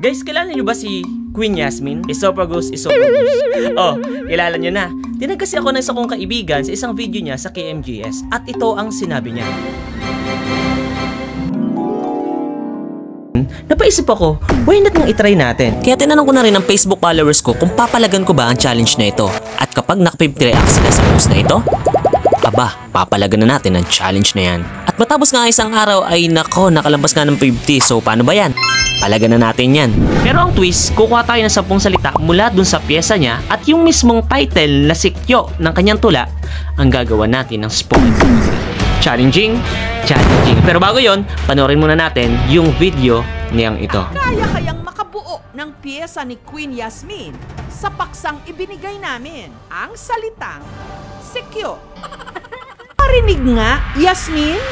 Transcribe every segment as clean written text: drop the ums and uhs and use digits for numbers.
Guys, kilala niyo ba si Queen Yasmin? Esophagus, esophagus. Oh, kilala niyo na. Tinag kasi ako ng isa kong kaibigan sa isang video niya sa KMJS at ito ang sinabi niya. Napaisip ako, why not nang itry natin? Kaya tinanong ko na rin ang Facebook followers ko kung papalagan ko ba ang challenge na ito. At kapag naka-50 reacts sila sa post na ito, aba, papalagan na natin ang challenge na yan. At matapos nga isang araw ay nako, nakalabas nga ng 50. So paano ba yan? Palagan na natin yan. Pero ang twist, kukuha tayo ng 10 salita mula dun sa pyesa niya at yung mismong title na sikyo ng kanyang tula ang gagawa natin ng spoken poetry. Challenging. Pero bago yon, panoorin muna natin yung video niyang ito. Kaya kayang makabuo ng pyesa ni Queen Yasmin sa paksang ibinigay namin ang salitang sikyo. Parinig nga, Yasmin?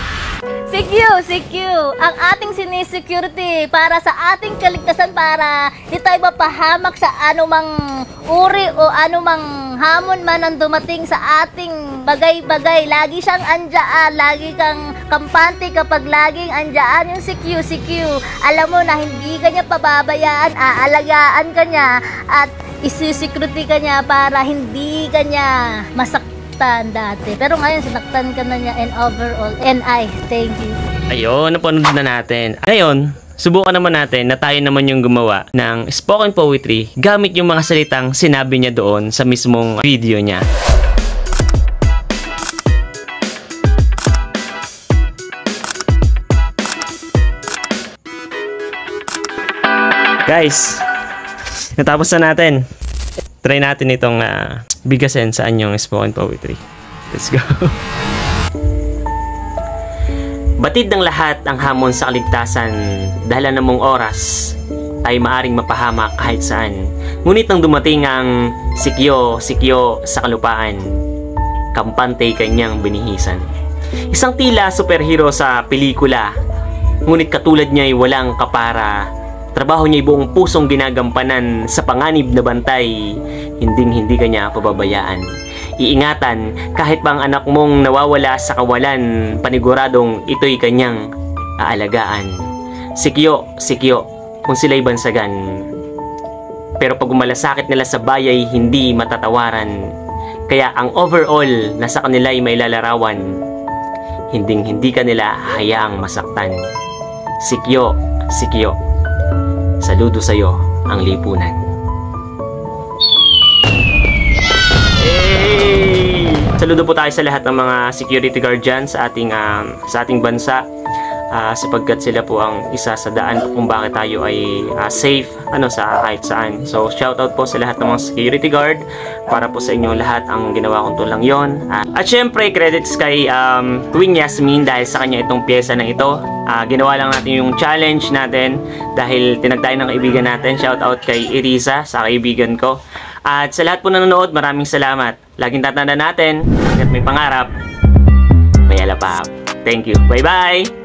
Sikyo, ang ating sinisecurity para sa ating kaligtasan para di tayo mapahamak sa anumang uri o anumang hamon man ang dumating sa ating bagay-bagay. Lagi siyang andyan, lagi kang kampante kapag laging andyan yung sikyo. Alam mo na hindi ka niya pababayaan, aalagaan ka niya at isisecurity ka niya para hindi ka niya dati. Pero ngayon, sinaktan ka na niya and overall. And I thank you. Ayun, napanood na natin. Ngayon, subukan naman natin na tayo naman yung gumawa ng spoken poetry gamit yung mga salitang sinabi niya doon sa mismong video niya. Guys, natapos na natin. Try natin itong bigasin sa anyong spoken poetry. Let's go! Batid ng lahat ang hamon sa kaligtasan, dahil na mong oras ay maaring mapahamak kahit saan. Ngunit nang dumating ang sikyo sa kalupaan, kampante kanyang binihisan. Isang tila superhero sa pelikula, ngunit katulad niya ay walang kapara. Trabaho niya ay buong pusong ginagampanan sa panganib na bantay, hinding-hindi kanya pababayaan. Iingatan kahit pa ang anak mong nawawala sa kawalan, paniguradong ito'y kanyang aalagaan. Sikyo, kung sila'y bansagan. Pero pag umalasakit nila sa bayay, hindi matatawaran. Kaya ang overall na sa kanila'y may lalarawan, hinding-hindi kanila hayaang masaktan. Sikyo, saludo sa'yo ang lipunan. Hey! Saludo po tayo sa lahat ng mga security guardian sa ating bansa, sapagkat sila po ang isa sa daan kung bakit tayo ay safe sa kahit saan. So shoutout po sa lahat ng mga security guard, para po sa inyong lahat ang ginawa kong tulang yon. At syempre credits kay Queen Yasmin dahil sa kanya itong pyesa na ito. Ginawa lang natin yung challenge natin dahil tinagtayo ng kaibigan natin. Shoutout kay Irisa, sa kaibigan ko. At sa lahat po nanonood, maraming salamat. Laging tatandaan natin, hanggat may pangarap, may alapap. Thank you. Bye-bye!